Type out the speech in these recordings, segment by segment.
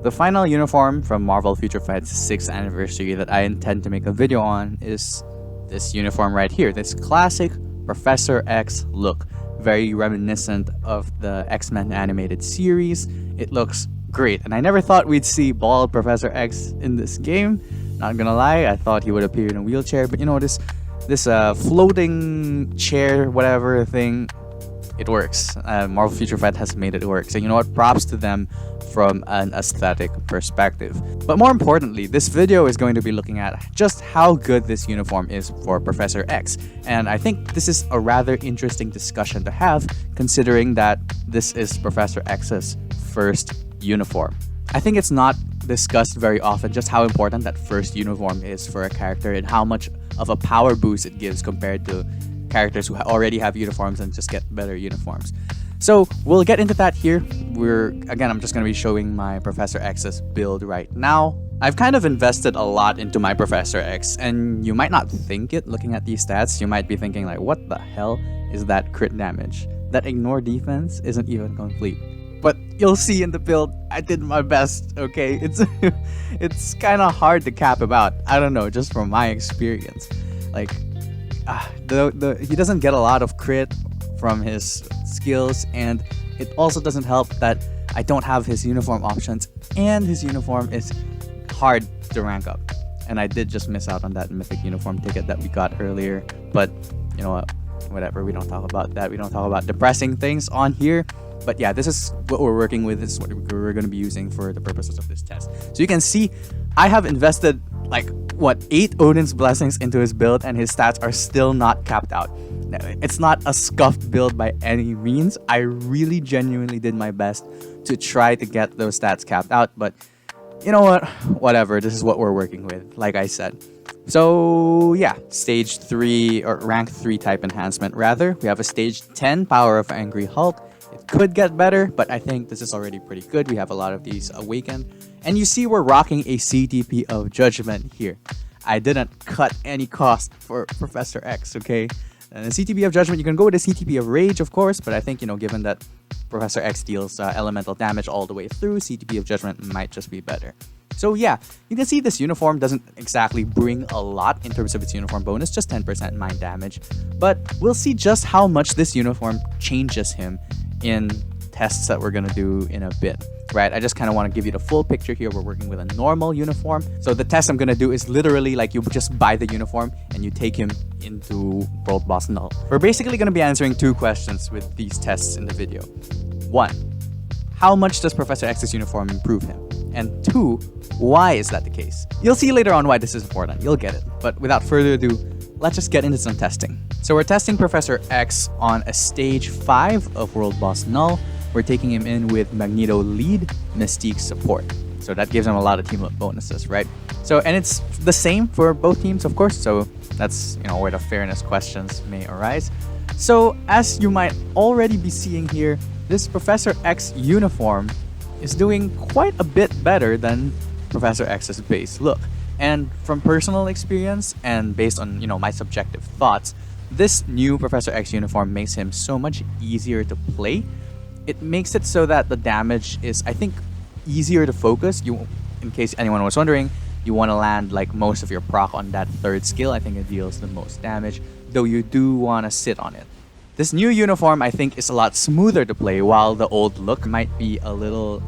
The final uniform from Marvel Future Fight's 6th anniversary that I intend to make a video on is this uniform right here, this classic Professor X look. Very reminiscent of the X-Men animated series. It looks great, and I never thought we'd see bald Professor X in this game. Not gonna lie, I thought he would appear in a wheelchair, but you know, this floating chair whatever thing, it works. Marvel Future Fight has made it work, so you know what, props to them from an aesthetic perspective. But more importantly, this video is going to be looking at just how good this uniform is for Professor X, and I think this is a rather interesting discussion to have, considering that this is Professor X's first uniform. I think it's not discussed very often just how important that first uniform is for a character and how much of a power boost it gives compared to characters who already have uniforms and just get better uniforms. So we'll get into that here. I'm just going to be showing my Professor X's build right now. I've kind of invested a lot into my Professor X, and you might not think it looking at these stats. You might be thinking like, what the hell is that crit damage? That ignore defense isn't even complete. But you'll see in the build, I did my best, okay? It's kind of hard to cap him out. I don't know, just from my experience. Like, he doesn't get a lot of crit from his skills, and it also doesn't help that I don't have his uniform options, and his uniform is hard to rank up. And I did just miss out on that mythic uniform ticket that we got earlier, but you know what, whatever, we don't talk about that. We don't talk about depressing things on here. But yeah, this is what we're working with. This is what we're going to be using for the purposes of this test. So you can see, I have invested like, 8 Odin's Blessings into his build, and his stats are still not capped out. Now, it's not a scuffed build by any means. I really genuinely did my best to try to get those stats capped out, but you know what? Whatever, this is what we're working with, like I said. So yeah, stage 3 or rank 3 type enhancement rather. We have a stage 10 Power of Angry Hulk. It could get better, but I think this is already pretty good. We have a lot of these awakened. And you see we're rocking a CTP of Judgment here. I didn't cut any cost for Professor X, okay? And the CTP of Judgment, you can go with the CTP of Rage, of course, but I think, you know, given that Professor X deals elemental damage all the way through, CTP of Judgment might just be better. So yeah, you can see this uniform doesn't exactly bring a lot in terms of its uniform bonus, just 10% mind damage. But we'll see just how much this uniform changes him in tests that we're gonna do in a bit, right? I just kind of want to give you the full picture here. We're working with a normal uniform. So the test I'm gonna do is literally like you just buy the uniform and you take him into World Boss Null. We're basically gonna be answering 2 questions with these tests in the video. 1, how much does Professor X's uniform improve him? And 2, why is that the case? You'll see later on why this is important. You'll get it. But without further ado, let's just get into some testing. So we're testing Professor X on a stage 5 of World Boss Null. We're taking him in with Magneto lead, Mystique support. So that gives him a lot of team up bonuses, right? So, and it's the same for both teams, of course. So that's, you know, where the fairness questions may arise. So as you might already be seeing here, this Professor X uniform is doing quite a bit better than Professor X's base look. And from personal experience and based on, you know, my subjective thoughts, this new Professor X uniform makes him so much easier to play. It makes it so that the damage is, I think, easier to focus. In case anyone was wondering, you want to land like most of your proc on that 3rd skill. I think it deals the most damage, though you do want to sit on it. This new uniform, I think, is a lot smoother to play, while the old look might be a little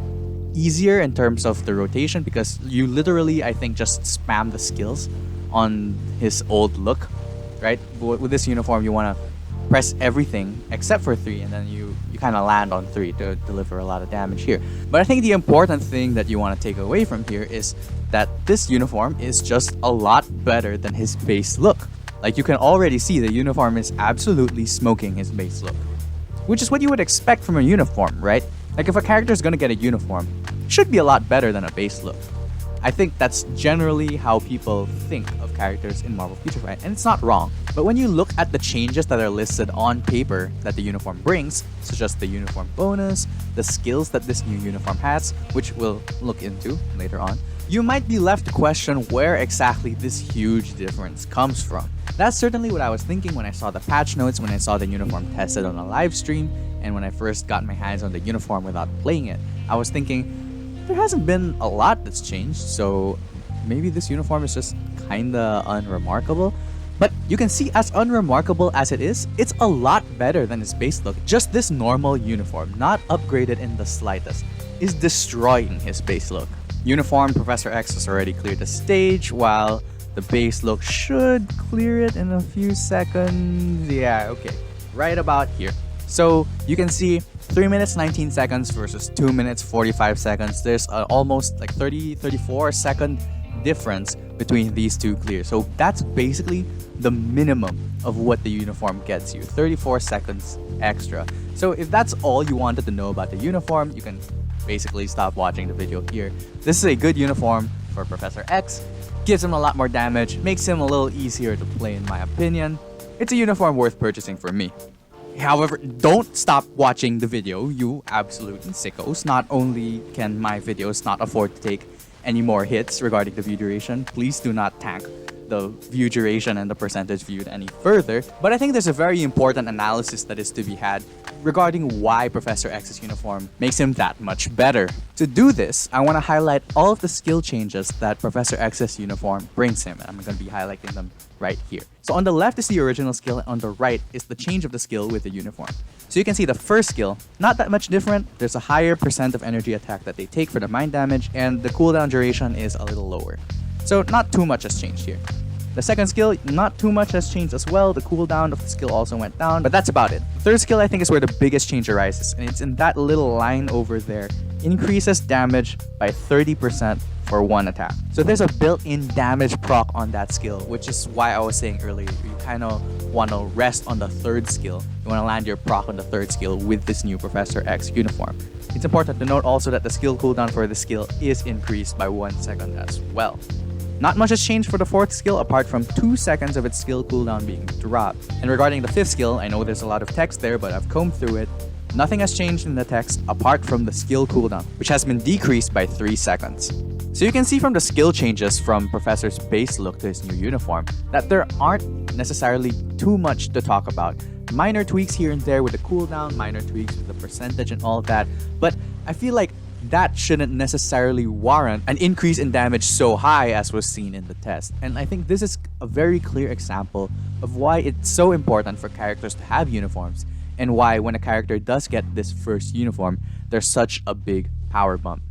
easier in terms of the rotation, because you literally, I think, just spam the skills on his old look, right? But with this uniform, you want to press everything except for 3, and then you kind of land on 3 to deliver a lot of damage here. But I think the important thing that you want to take away from here is that this uniform is just a lot better than his base look. Like, you can already see the uniform is absolutely smoking his base look, which is what you would expect from a uniform, right? Like, if a character is going to get a uniform, it should be a lot better than a base look. I think that's generally how people think of characters in Marvel Future Fight, and it's not wrong. But when you look at the changes that are listed on paper that the uniform brings, such as the uniform bonus, the skills that this new uniform has, which we'll look into later on, you might be left to question where exactly this huge difference comes from. That's certainly what I was thinking when I saw the patch notes, when I saw the uniform tested on a live stream, and when I first got my hands on the uniform without playing it. I was thinking, there hasn't been a lot that's changed, so maybe this uniform is just kinda unremarkable. But you can see, as unremarkable as it is, it's a lot better than its base look. Just this normal uniform, not upgraded in the slightest, is destroying his base look. Uniform Professor X has already cleared the stage, while the base look should clear it in a few seconds. Yeah, okay. Right about here. So you can see 3 minutes 19 seconds versus 2 minutes 45 seconds. There's almost like 34 second difference between these two clears. So that's basically the minimum of what the uniform gets you. 34 seconds extra. So if that's all you wanted to know about the uniform, you can basically stop watching the video here. This is a good uniform for Professor X. Gives him a lot more damage, makes him a little easier to play in my opinion. It's a uniform worth purchasing for me. However, don't stop watching the video, you absolute sickos. Not only can my videos not afford to take any more hits regarding the view duration, please do not tank the view duration and the percentage viewed any further. But I think there's a very important analysis that is to be had regarding why Professor X's uniform makes him that much better. To do this, I want to highlight all of the skill changes that Professor X's uniform brings him, and I'm going to be highlighting them right here. So on the left is the original skill, and on the right is the change of the skill with the uniform. So you can see the first skill, not that much different. There's a higher percent of energy attack that they take for the mind damage, and the cooldown duration is a little lower. So not too much has changed here. The second skill, not too much has changed as well. The cooldown of the skill also went down, but that's about it. The third skill, I think, is where the biggest change arises, and it's in that little line over there. Increases damage by 30% for one attack. So there's a built-in damage proc on that skill, which is why I was saying earlier, you kind of want to rest on the third skill. You want to land your proc on the third skill with this new Professor X uniform. It's important to note also that the skill cooldown for the skill is increased by 1 second as well. Not much has changed for the fourth skill apart from 2 seconds of its skill cooldown being dropped. And regarding the fifth skill, I know there's a lot of text there, but I've combed through it. Nothing has changed in the text apart from the skill cooldown, which has been decreased by 3 seconds. So you can see from the skill changes from Professor's base look to his new uniform that there aren't necessarily too much to talk about. Minor tweaks here and there with the cooldown, minor tweaks with the percentage and all of that, but I feel like that shouldn't necessarily warrant an increase in damage so high as was seen in the test. And I think this is a very clear example of why it's so important for characters to have uniforms, and why when a character does get this first uniform, there's such a big power bump.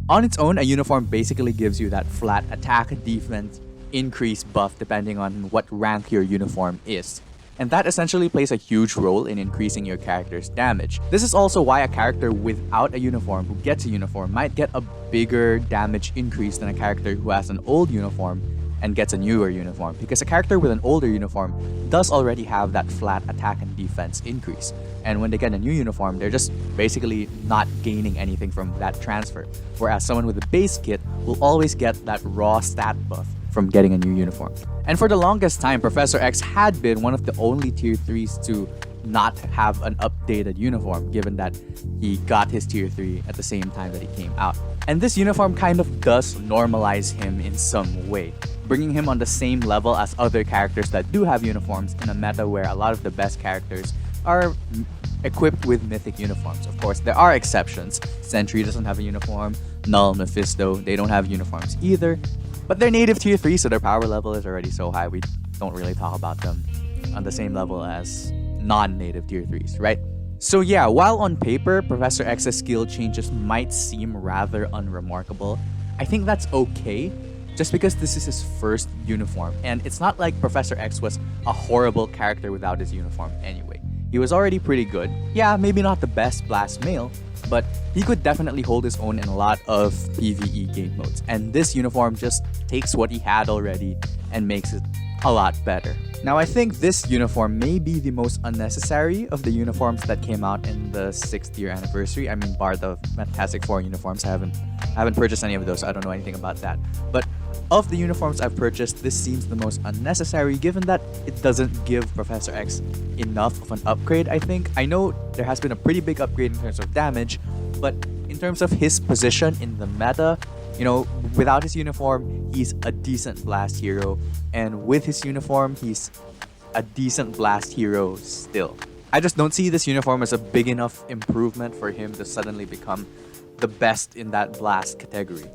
On its own, a uniform basically gives you that flat attack, defense, increase buff depending on what rank your uniform is. And that essentially plays a huge role in increasing your character's damage. This is also why a character without a uniform who gets a uniform might get a bigger damage increase than a character who has an old uniform and gets a newer uniform, because a character with an older uniform does already have that flat attack and defense increase. And when they get a new uniform, they're just basically not gaining anything from that transfer. Whereas someone with a base kit will always get that raw stat buff from getting a new uniform. And for the longest time, Professor X had been one of the only tier 3s to not have an updated uniform, given that he got his tier 3 at the same time that he came out. And this uniform kind of does normalize him in some way, bringing him on the same level as other characters that do have uniforms in a meta where a lot of the best characters are equipped with mythic uniforms. Of course, there are exceptions. Sentry doesn't have a uniform, Null, Mephisto, they don't have uniforms either. But they're native tier 3, so their power level is already so high, we don't really talk about them on the same level as non-native tier 3s, right? So yeah, while on paper, Professor X's skill changes might seem rather unremarkable, I think that's okay, just because this is his first uniform, and it's not like Professor X was a horrible character without his uniform anyway. He was already pretty good. Yeah, maybe not the best blast male, but he could definitely hold his own in a lot of PvE game modes. And this uniform just takes what he had already and makes it a lot better. Now, I think this uniform may be the most unnecessary of the uniforms that came out in the 6th year anniversary. I mean, bar the Fantastic Four uniforms. I haven't purchased any of those, so I don't know anything about that. But of the uniforms I've purchased, this seems the most unnecessary, given that it doesn't give Professor X enough of an upgrade, I think. I know there has been a pretty big upgrade in terms of damage, but in terms of his position in the meta, you know, without his uniform, he's a decent blast hero, and with his uniform, he's a decent blast hero still. I just don't see this uniform as a big enough improvement for him to suddenly become the best in that blast category.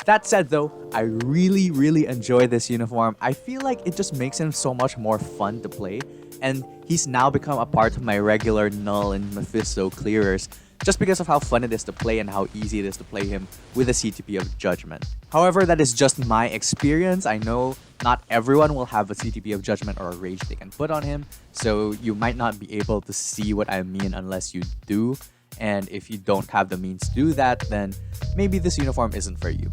That said though, I really enjoy this uniform. I feel like it just makes him so much more fun to play, and he's now become a part of my regular Null and Mephisto clearers just because of how fun it is to play and how easy it is to play him with a CTP of Judgment. However, that is just my experience. I know not everyone will have a CTP of Judgment or a rage they can put on him, so you might not be able to see what I mean unless you do. And if you don't have the means to do that, then maybe this uniform isn't for you.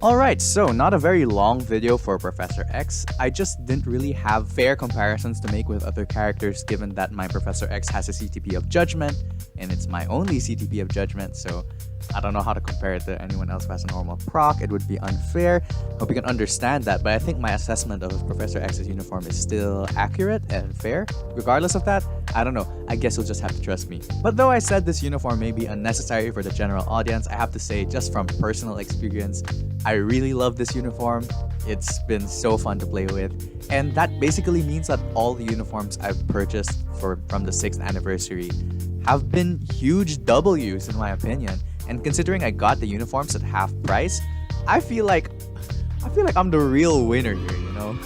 Alright, so not a very long video for Professor X. I just didn't really have fair comparisons to make with other characters given that my Professor X has a CTP of Judgment, and it's my only CTP of Judgment, so I don't know how to compare it to anyone else who has a normal proc. It would be unfair. Hope you can understand that, but I think my assessment of Professor X's uniform is still accurate and fair. Regardless of that, I don't know. I guess you'll just have to trust me. But though I said this uniform may be unnecessary for the general audience, I have to say, just from personal experience, I really love this uniform. It's been so fun to play with. And that basically means that all the uniforms I've purchased from the 6th anniversary have been huge W's in my opinion. And considering I got the uniforms at half price, I feel like I'm the real winner here, you know?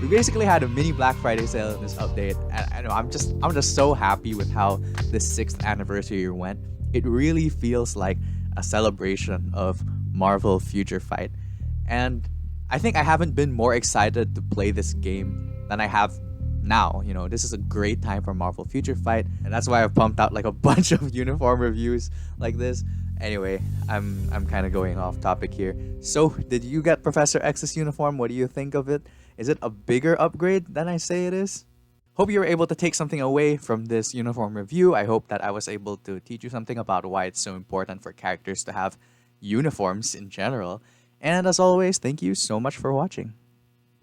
We basically had a mini Black Friday sale in this update, and I know I'm just so happy with how this 6th anniversary went. It really feels like a celebration of Marvel Future Fight. And I think I haven't been more excited to play this game than I have now. You know, this is a great time for Marvel Future Fight, and that's why I've pumped out like a bunch of uniform reviews like this. Anyway, I'm kind of going off topic here. So, did you get Professor X's uniform? What do you think of it? Is it a bigger upgrade than I say it is? Hope you were able to take something away from this uniform review. I hope that I was able to teach you something about why it's so important for characters to have uniforms in general. And as always, thank you so much for watching.